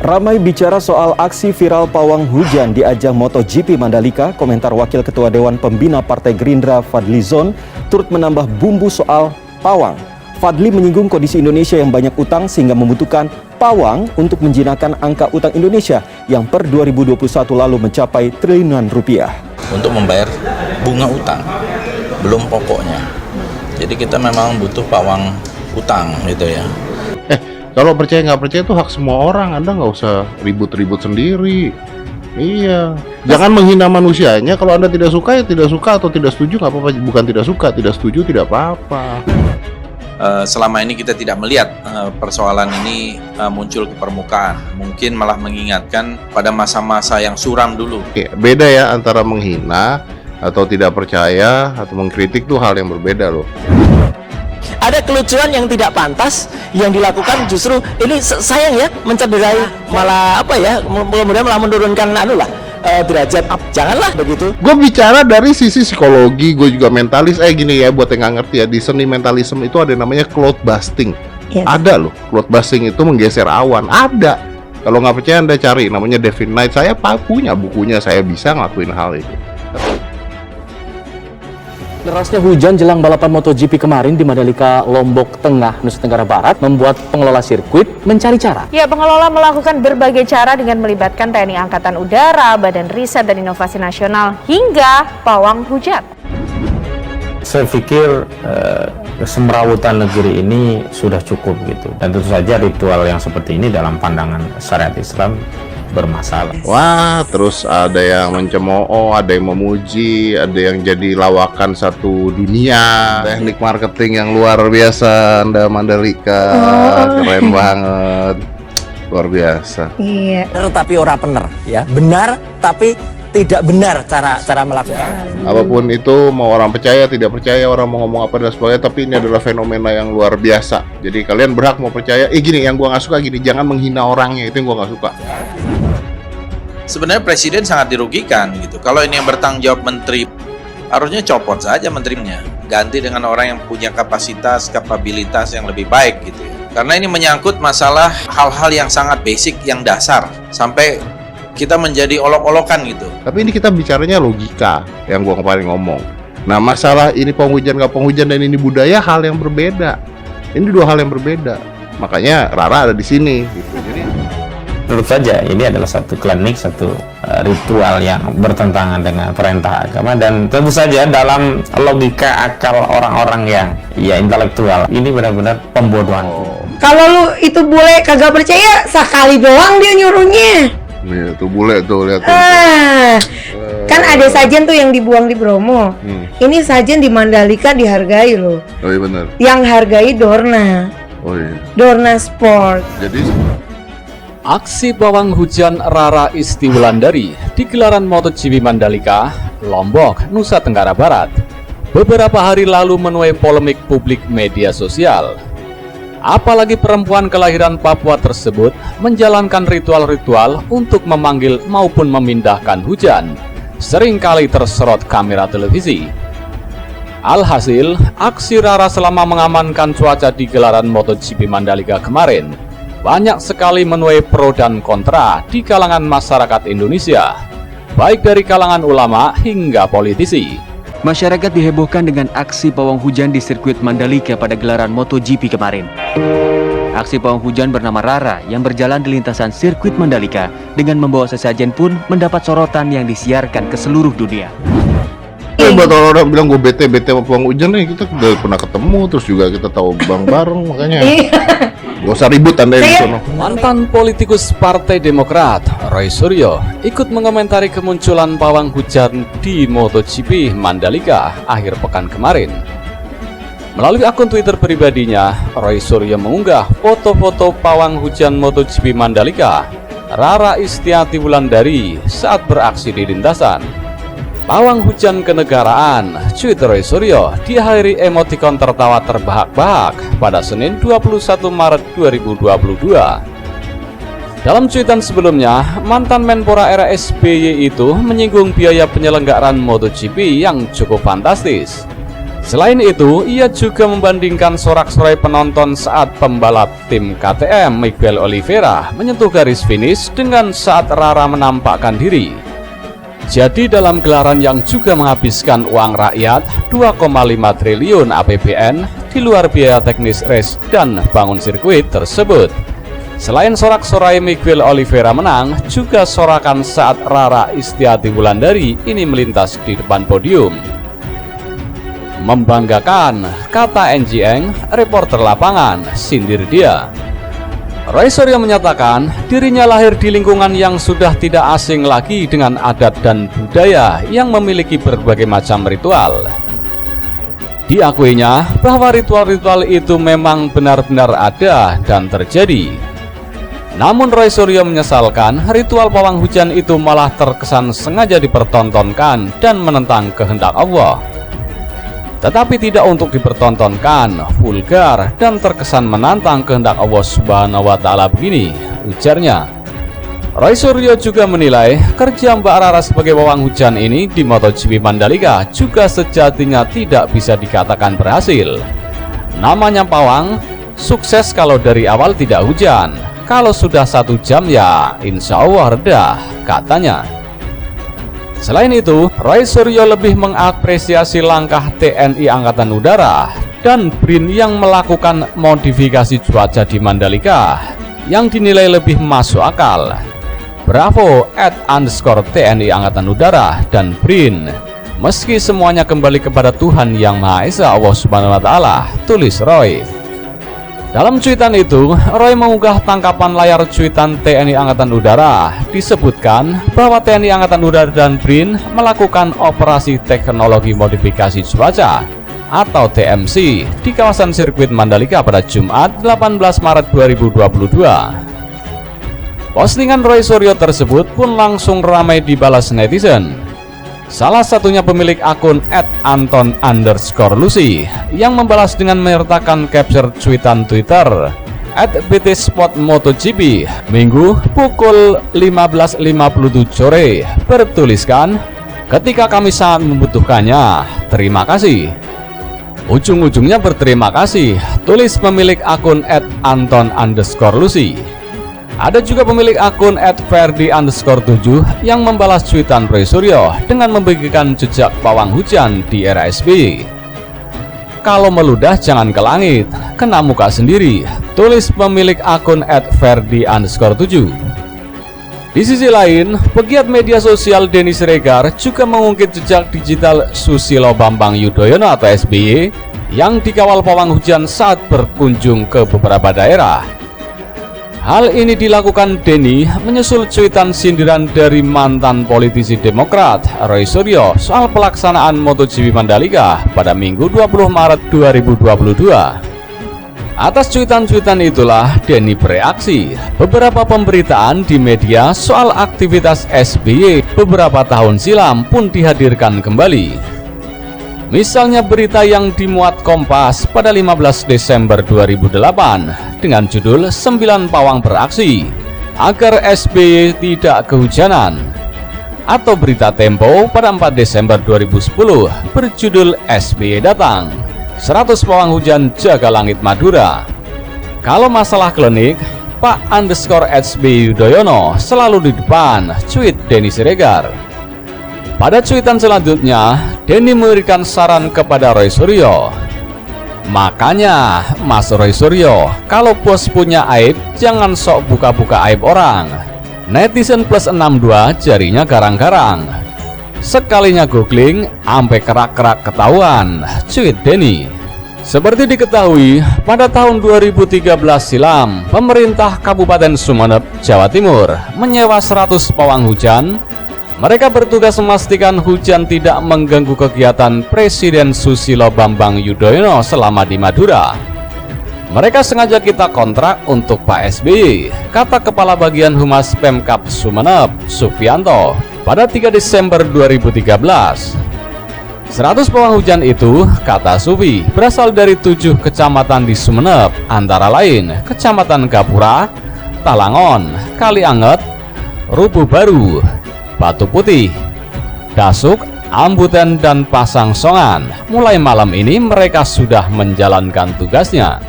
Ramai bicara soal aksi viral pawang hujan di ajang MotoGP Mandalika, komentar Wakil Ketua Dewan Pembina Partai Gerindra Fadli Zon turut menambah bumbu soal pawang. Fadli menyinggung kondisi Indonesia yang banyak utang sehingga membutuhkan pawang untuk menjinakkan angka utang Indonesia yang per 2021 lalu mencapai triliunan rupiah. Untuk membayar bunga utang, belum pokoknya. Jadi kita memang butuh pawang utang gitu ya. Kalau percaya nggak percaya itu hak semua orang, Anda nggak usah ribut-ribut sendiri. Iya, jangan menghina manusianya. Kalau Anda tidak suka ya tidak suka, atau tidak setuju nggak apa-apa. Bukan tidak suka, tidak setuju tidak apa-apa. Selama ini kita tidak melihat persoalan ini muncul ke permukaan. Mungkin malah mengingatkan pada masa-masa yang suram dulu. Beda ya antara menghina atau tidak percaya atau mengkritik tuh hal yang berbeda loh. Ada kelucuan yang tidak pantas yang dilakukan, justru ini sayang ya, mencederai, malah apa ya, kemudian malah menurunkan derajat. Janganlah begitu. Gue bicara dari sisi psikologi, gue juga mentalis. Gini ya, buat yang nggak ngerti ya, di seni mentalisme itu ada namanya cloud busting. Yes. Ada loh, cloud busting itu menggeser awan. Ada. Kalau nggak percaya Anda cari, namanya Devin Knight. Saya punya bukunya, saya bisa ngelakuin hal itu. Derasnya hujan jelang balapan MotoGP kemarin di Mandalika, Lombok Tengah, Nusa Tenggara Barat membuat pengelola sirkuit mencari cara. Ya, pengelola melakukan berbagai cara dengan melibatkan TNI Angkatan Udara, Badan Riset dan Inovasi Nasional, hingga pawang hujan. Saya pikir kesemrawutan negeri ini sudah cukup gitu. Dan tentu saja ritual yang seperti ini dalam pandangan syariat Islam bermasalah. Wah, terus ada yang mencemooh, ada yang memuji, ada yang jadi lawakan satu dunia. Teknik marketing yang luar biasa Anda Mandalika, keren banget, luar biasa. Iya. Benar tapi ora bener, ya. Benar tapi tidak benar cara melakukan. Apapun itu, mau orang percaya, tidak percaya, orang mau ngomong apa dan sebagainya, tapi ini adalah fenomena yang luar biasa. Jadi kalian berhak mau percaya. Gini, yang gua nggak suka gini, jangan menghina orangnya, itu yang gua nggak suka. Sebenarnya presiden sangat dirugikan gitu. Kalau ini yang bertanggung jawab menteri, harusnya copot saja menterinya, ganti dengan orang yang punya kapabilitas yang lebih baik gitu ya. Karena ini menyangkut masalah hal-hal yang sangat basic, yang dasar, sampai kita menjadi olok-olokan gitu. Tapi ini kita bicaranya logika yang gua kemarin ngomong. Nah, masalah ini penghujan nggak penghujan dan ini budaya, hal yang berbeda. Ini dua hal yang berbeda. Makanya Rara ada di sini gitu. Jadi menurut saja ini adalah satu klinik, satu ritual yang bertentangan dengan perintah agama, dan tentu saja dalam logika akal orang-orang yang intelektual ini benar-benar pembodohan. Kalau lu itu bule kagak percaya, sekali doang dia nyuruhnya. Nih tuh bule tuh, lihat tuh. Kan ada sajen tuh yang dibuang di Bromo. Ini sajen di Mandalika dihargai loh. Oh iya benar. Yang hargai Dorna. Oh iya. Dorna Sport. Jadi aksi pawang hujan Rara Isti Wulandari di gelaran MotoGP Mandalika, Lombok, Nusa Tenggara Barat beberapa hari lalu menuai polemik publik media sosial. Apalagi perempuan kelahiran Papua tersebut menjalankan ritual-ritual untuk memanggil maupun memindahkan hujan, seringkali terserot kamera televisi. Alhasil, aksi Rara selama mengamankan cuaca di gelaran MotoGP Mandalika kemarin banyak sekali menuai pro dan kontra di kalangan masyarakat Indonesia, baik dari kalangan ulama hingga politisi. Masyarakat dihebohkan dengan aksi pawang hujan di sirkuit Mandalika pada gelaran MotoGP kemarin. Aksi pawang hujan bernama Rara yang berjalan di lintasan sirkuit Mandalika dengan membawa sesajen pun mendapat sorotan yang disiarkan ke seluruh dunia. buat orang-orang bilang gue bete sama pawang hujan nih, kita udah pernah ketemu, terus juga kita tahu bareng-bareng, makanya gak usah ribut Anda di sono. Mantan politikus Partai Demokrat Roy Suryo ikut mengomentari kemunculan pawang hujan di MotoGP Mandalika akhir pekan kemarin. Melalui akun Twitter pribadinya, Roy Suryo mengunggah foto-foto pawang hujan MotoGP Mandalika Rara Istiati Wulandari saat beraksi di lintasan. Pawang hujan kenegaraan, cuit Roy Suryo diakhiri emotikon tertawa terbahak-bahak pada Senin 21 Maret 2022. Dalam cuitan sebelumnya, mantan Menpora era SBY itu menyinggung biaya penyelenggaraan MotoGP yang cukup fantastis. Selain itu, ia juga membandingkan sorak-sorai penonton saat pembalap tim KTM Miguel Oliveira menyentuh garis finish dengan saat Rara menampakkan diri. Jadi dalam gelaran yang juga menghabiskan uang rakyat 2,5 triliun APBN di luar biaya teknis race dan bangun sirkuit tersebut, selain sorak-sorai Miguel Oliveira menang, juga sorakan saat Rara Istiati Wulandari ini melintas di depan podium. Membanggakan, kata NGN, reporter lapangan, sindir dia. Roy Suryo menyatakan dirinya lahir di lingkungan yang sudah tidak asing lagi dengan adat dan budaya yang memiliki berbagai macam ritual. Diakuinya bahwa ritual-ritual itu memang benar-benar ada dan terjadi. Namun Roy Suryo menyesalkan ritual pawang hujan itu malah terkesan sengaja dipertontonkan dan menentang kehendak Allah. Tetapi tidak untuk dipertontonkan, vulgar dan terkesan menantang kehendak Allah Subhanahu wa Ta'ala begini, ujarnya. Roy Suryo juga menilai kerja Mbak Rara sebagai pawang hujan ini di MotoGP Mandalika juga sejatinya tidak bisa dikatakan berhasil. Namanya pawang, sukses kalau dari awal tidak hujan. Kalau sudah 1 jam ya insya Allah reda, katanya. Selain itu, Roy Suryo lebih mengapresiasi langkah TNI Angkatan Udara dan BRIN yang melakukan modifikasi cuaca di Mandalika yang dinilai lebih masuk akal. Bravo @_TNI Angkatan Udara dan BRIN. Meski semuanya kembali kepada Tuhan Yang Maha Esa Allah Subhanahu wa Ta'ala, tulis Roy. Dalam cuitan itu, Roy mengunggah tangkapan layar cuitan TNI Angkatan Udara. Disebutkan bahwa TNI Angkatan Udara dan BRIN melakukan operasi teknologi modifikasi cuaca atau TMC di kawasan sirkuit Mandalika pada Jumat 18 Maret 2022. Postingan Roy Suryo tersebut pun langsung ramai dibalas netizen. Salah satunya pemilik akun @anton_lucy yang membalas dengan menyertakan capture cuitan Twitter @btspotmotogp Minggu pukul 15.57 sore bertuliskan, "Ketika kami sangat membutuhkannya, terima kasih." Ujung-ujungnya berterima kasih, tulis pemilik akun @anton_lucy. Ada juga pemilik akun @ferdi_7 yang membalas cuitan Roy Suryo dengan membagikan jejak pawang hujan di era SBY. "Kalau meludah jangan ke langit, kena muka sendiri," tulis pemilik akun @ferdi_7. Di sisi lain, pegiat media sosial Denny Siregar juga mengungkit jejak digital Susilo Bambang Yudhoyono atau SBY yang dikawal pawang hujan saat berkunjung ke beberapa daerah. Hal ini dilakukan Denny menyusul cuitan sindiran dari mantan politisi Demokrat Roy Suryo soal pelaksanaan MotoGP Mandalika pada Minggu 20 Maret 2022. Atas cuitan-cuitan itulah Denny bereaksi. Beberapa pemberitaan di media soal aktivitas SBY beberapa tahun silam pun dihadirkan kembali. Misalnya berita yang dimuat Kompas pada 15 Desember 2008 dengan judul 9 pawang beraksi agar SBY tidak kehujanan, atau berita Tempo pada 4 Desember 2010 berjudul SBY datang 100 pawang hujan jaga langit Madura. Kalau masalah klinik, Pak _SBY Yudhoyono selalu di depan, tweet Denny Siregar. Pada cuitan selanjutnya, Denny memberikan saran kepada Roy Suryo. "Makanya, Mas Roy Suryo, kalau bos punya aib, jangan sok buka-buka aib orang. Netizen plus 62 jarinya garang-garang. Sekalinya googling, ampe kerak-kerak ketahuan," tweet Denny. Seperti diketahui, pada tahun 2013 silam, pemerintah Kabupaten Sumeneb, Jawa Timur, menyewa 100 pawang hujan. Mereka bertugas memastikan hujan tidak mengganggu kegiatan Presiden Susilo Bambang Yudhoyono selama di Madura. "Mereka sengaja kita kontrak untuk Pak SBY," kata Kepala Bagian Humas Pemkab Sumeneb, Sufianto, pada 3 Desember 2013. 100 pawang hujan itu, kata Sufi, berasal dari 7 kecamatan di Sumeneb, antara lain Kecamatan Gapura, Talangon, Kalianget, Rubuh Baru, Batu Putih, Dasuk, Ambuten dan Pasangsongan. Mulai malam ini mereka sudah menjalankan tugasnya.